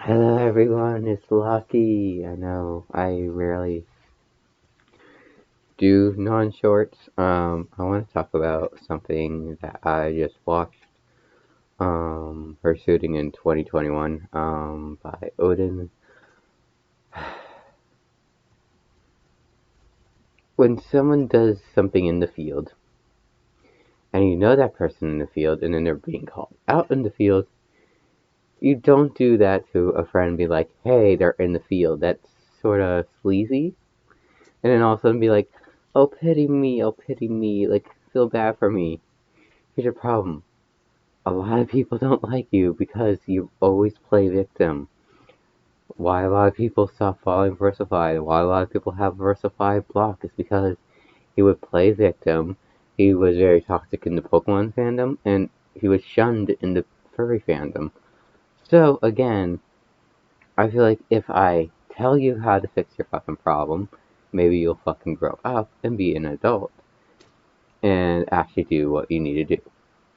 Hello everyone, it's Lucky. I know I rarely do non-shorts. I want to talk about something that I just watched. Her shooting in 2021, by Odin. When someone does something in the field, and you know that person in the field, and then they're being called out in the field, you don't do that to a friend and be like, hey, they're in the field. That's sort of sleazy. And then all of a sudden be like, oh pity me, like feel bad for me. Here's your problem. A lot of people don't like you because you always play victim. Why a lot of people stop following Versified, why a lot of people have Versified block is because he would play victim, he was very toxic in the Pokemon fandom, and he was shunned in the furry fandom. So again, I feel like if I tell you how to fix your fucking problem, maybe you'll fucking grow up and be an adult and actually do what you need to do.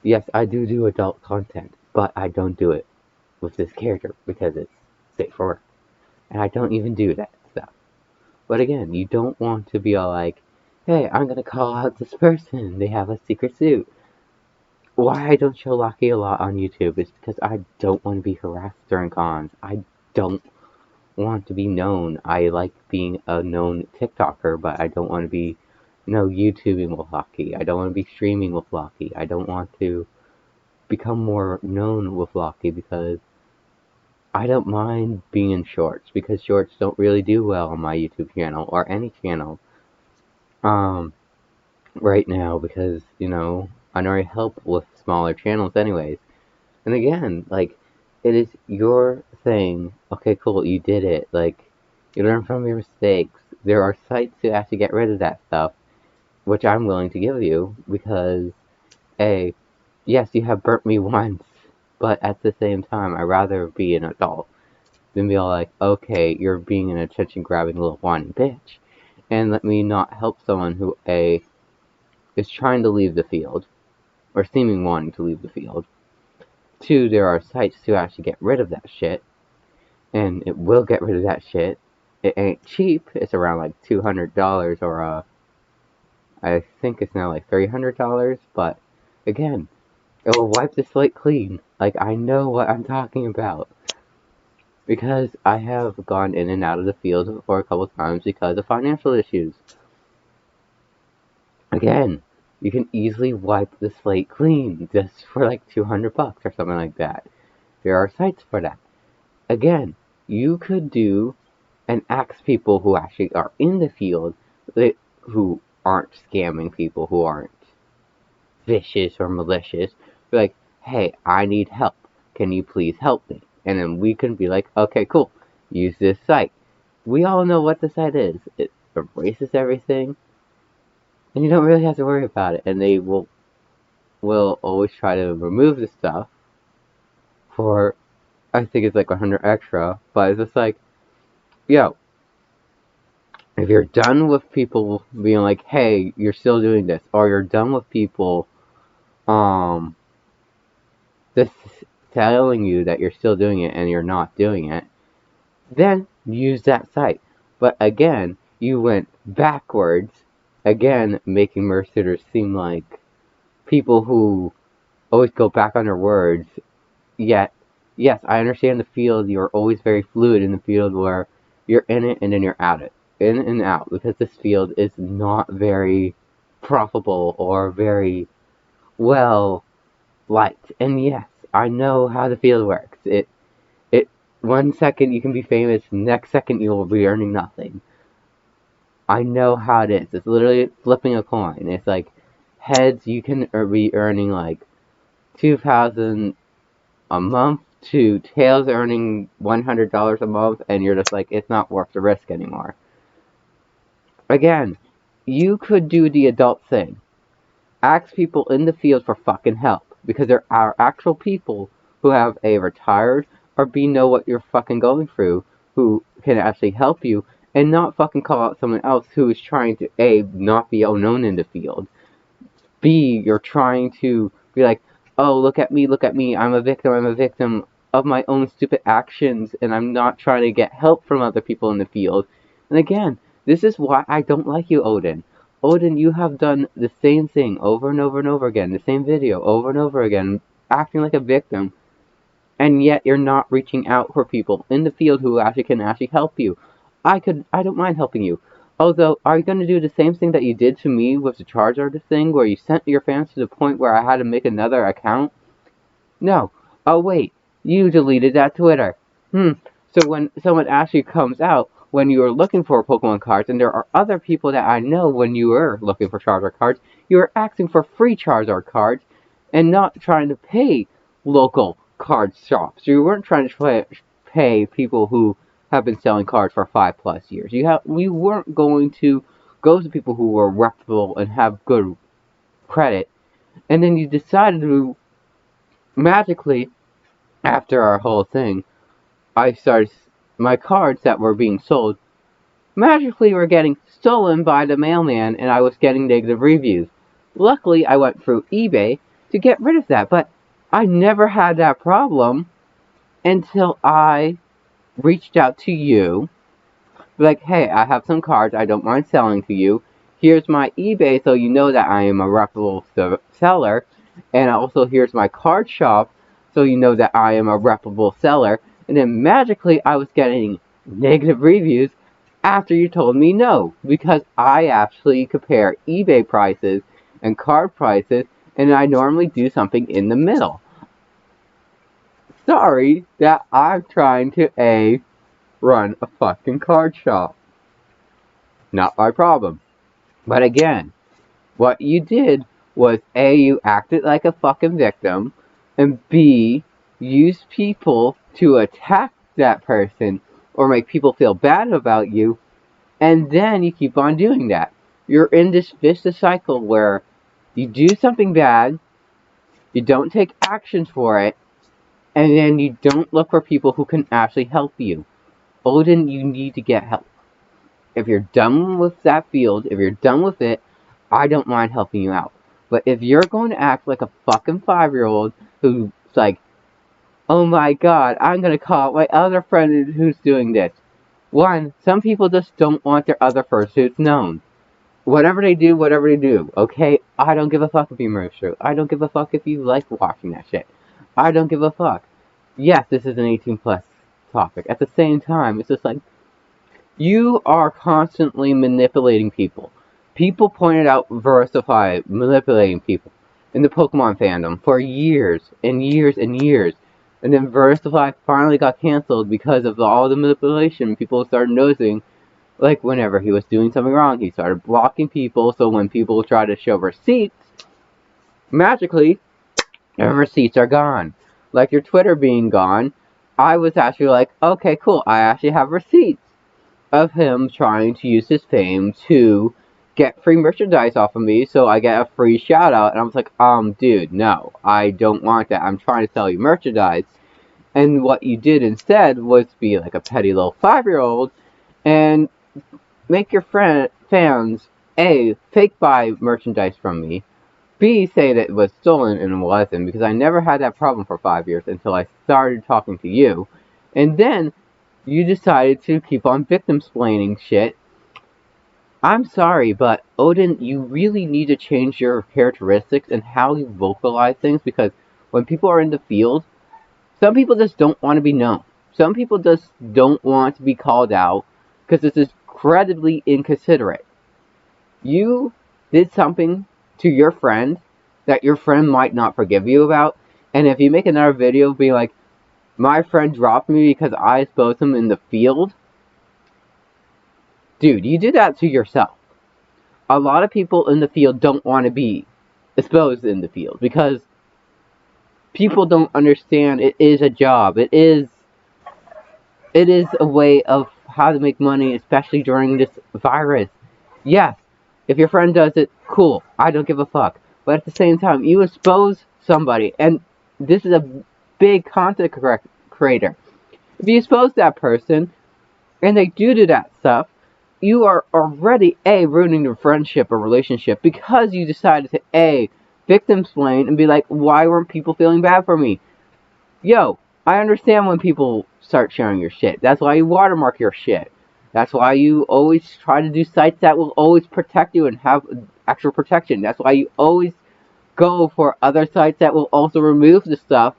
Yes, I do adult content, but I don't do it with this character because it's safe for work. And I don't even do that stuff. But again, you don't want to be all like, hey, I'm gonna call out this person. They have a secret suit. Why I don't show Lucky a lot on YouTube is because I don't want to be harassed during cons. I don't want to be known. I like being a known TikToker, but I don't want to be, YouTubing with Lucky. I don't want to be streaming with Lucky. I don't want to become more known with Lucky because I don't mind being in shorts because shorts don't really do well on my YouTube channel or any channel um right now because I already help with smaller channels anyways. And again, like, it is your thing. Okay, cool, you did it. Like, you learn from your mistakes. There are sites to actually get rid of that stuff, which I'm willing to give you because A, yes, you have burnt me once, but at the same time, I'd rather be an adult than be all like, okay, you're being an attention grabbing little whiny bitch, and let me not help someone who A is trying to leave the field, or seeming wanting to leave the field. Two, there are sites to actually get rid of that shit, and it will get rid of that shit. It ain't cheap. It's around like $200 or I think it's now like $300. But again, it will wipe the slate clean. Like, I know what I'm talking about because I have gone in and out of the field for a couple times because of financial issues. Again, you can easily wipe the slate clean just for like $200 or something like that. There are sites for that. Again, you could do and ask people who actually are in the field, who aren't scamming people, who aren't vicious or malicious, be like, hey, I need help. Can you please help me? And then we can be like, okay, cool. Use this site. We all know what the site is. It erases everything, and you don't really have to worry about it. And they will always try to remove the stuff for, I think it's like 100 extra, but it's just like, yo, if you're done with people being like, hey, you're still doing this, or you're done with people um just telling you that you're still doing it and you're not doing it, then use that site. But again, you went backwards, again making merceners seem like people who always go back on their words. Yet, yes, I understand the field, you're always very fluid in the field where you're in it and then you're out it. In and out, because this field is not very profitable or very well liked. And yes, I know how the field works. It 1 second you can be famous, next second you will be earning nothing. I know how it is. It's literally flipping a coin. It's like heads you can be earning like 2,000 a month to tails earning $100 a month, and you're just like, it's not worth the risk anymore. Again, you could do the adult thing. Ask people in the field for fucking help, because there are actual people who have A, retired, or B, know what you're fucking going through, who can actually help you, and not fucking call out someone else who is trying to A, not be unknown in the field, B, you're trying to be like, oh, look at me, I'm a victim, of my own stupid actions, and I'm not trying to get help from other people in the field. And again, this is why I don't like you, Odin. Odin, you have done the same thing over and over and over again, the same video over and over again, acting like a victim, and yet you're not reaching out for people in the field who actually can actually help you. I don't mind helping you. Although, are you going to do the same thing that you did to me with the charge artist thing, where you sent your fans to the point where I had to make another account? No. Oh wait, you deleted that Twitter. So when someone actually comes out when you are looking for Pokemon cards, and there are other people that I know when you were looking for Charizard cards, you were asking for free Charizard cards and not trying to pay local card shops. You weren't trying to pay people who have been selling cards for 5+ years. We weren't going to go to people who were reputable and have good credit, and then you decided to magically, after our whole thing, I started my cards that were being sold magically were getting stolen by the mailman, and I was getting negative reviews. Luckily, I went through eBay to get rid of that, but I never had that problem until I reached out to you. Like, hey, I have some cards I don't mind selling to you. Here's my eBay so you know that I am a reputable seller. And also here's my card shop so you know that I am a reputable seller. And then magically I was getting negative reviews after you told me no. Because I actually compare eBay prices and card prices, and I normally do something in the middle. Sorry that I'm trying to run a fucking card shop. Not my problem. But again, what you did was A, you acted like a fucking victim, and B, used people to attack that person or make people feel bad about you, and then you keep on doing that. You're in this vicious cycle where you do something bad, you don't take actions for it, and then you don't look for people who can actually help you. Odin, you need to get help. If you're done with that field, if you're done with it, I don't mind helping you out. But if you're going to act like a fucking 5-year-old who's like, oh my god, I'm going to call my other friend who's doing this. One, some people just don't want their other fursuits known. Whatever they do, okay? I don't give a fuck if you merge through. I don't give a fuck if you like watching that shit. I don't give a fuck. Yes, this is an 18 plus topic. At the same time, it's just like, you are constantly manipulating people. People pointed out Versify manipulating people in the Pokemon fandom for years and years and years. And then Versify finally got canceled because of all the manipulation. People started noticing, like whenever he was doing something wrong, he started blocking people. So when people try to show receipts, magically, the receipts are gone. Like your Twitter being gone, I was actually like, okay, cool, I actually have receipts of him trying to use his fame to get free merchandise off of me, so I get a free shout out. And I was like, dude, no, I don't want that. I'm trying to sell you merchandise. And what you did instead was be like a petty little 5-year-old and make your fans A, fake buy merchandise from me, B, say that it was stolen and it wasn't, because I never had that problem for 5 years until I started talking to you. And then you decided to keep on victim-splaining shit. I'm sorry, but Odin, you really need to change your characteristics and how you vocalize things, because when people are in the field, some people just don't want to be known. Some people just don't want to be called out because this is incredibly inconsiderate. You did something to your friend that your friend might not forgive you about, and if you make another video being like, my friend dropped me because I exposed him in the field, dude, you did that to yourself. A lot of people in the field don't want to be exposed in the field because people don't understand it is a job. It is a way of how to make money, especially during this virus. Yes, if your friend does it, cool. I don't give a fuck. But at the same time, you expose somebody, and this is a big content creator. If you expose that person, and they do that stuff, you are already, A, ruining the friendship or relationship because you decided to, A, victim-splain and be like, why weren't people feeling bad for me? Yo, I understand when people start sharing your shit. That's why you watermark your shit. That's why you always try to do sites that will always protect you and have actual protection. That's why you always go for other sites that will also remove the stuff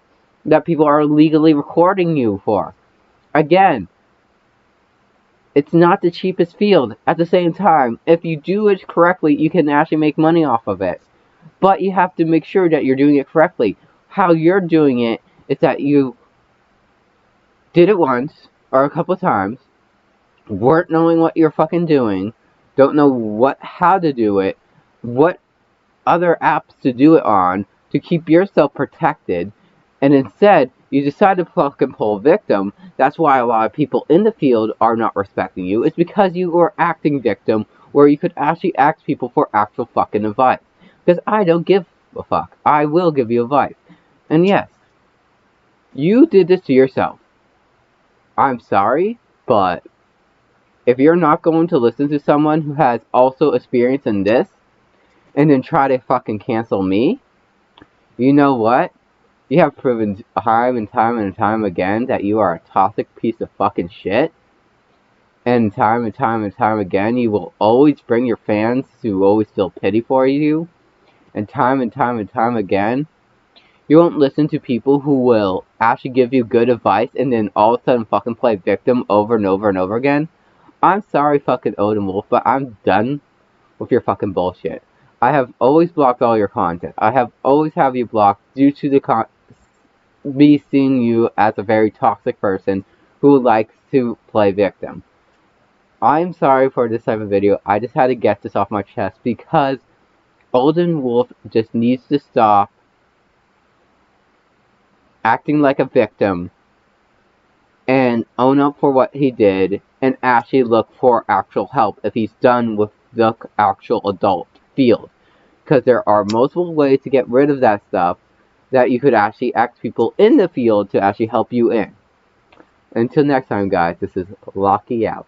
that people are legally recording you for. Again, it's not the cheapest field. At the same time, if you do it correctly, you can actually make money off of it. But you have to make sure that you're doing it correctly. How you're doing it is that you did it once or a couple times, weren't knowing what you're fucking doing, don't know how to do it, what other apps to do it on to keep yourself protected, and instead you decide to fucking pull victim. That's why a lot of people in the field are not respecting you. It's because you were acting victim where you could actually ask people for actual fucking advice. Because I don't give a fuck. I will give you advice. And yes, you did this to yourself. I'm sorry, but if you're not going to listen to someone who has also experience in this, and then try to fucking cancel me, you know what? You have proven time and time again that you are a toxic piece of fucking shit. And time again, you will always bring your fans who always feel pity for you. And time again, you won't listen to people who will actually give you good advice and then all of a sudden fucking play victim over and over and over again. I'm sorry, fucking Odin Wolf, but I'm done with your fucking bullshit. I have always blocked all your content. I have always have you blocked due to me seeing you as a very toxic person who likes to play victim. I'm sorry for this type of video. I just had to get this off my chest because Odin Wolf just needs to stop acting like a victim and own up for what he did and actually look for actual help if he's done with the actual adult field. Because there are multiple ways to get rid of that stuff that you could actually ask people in the field to actually help you in. Until next time, guys, this is Locky out.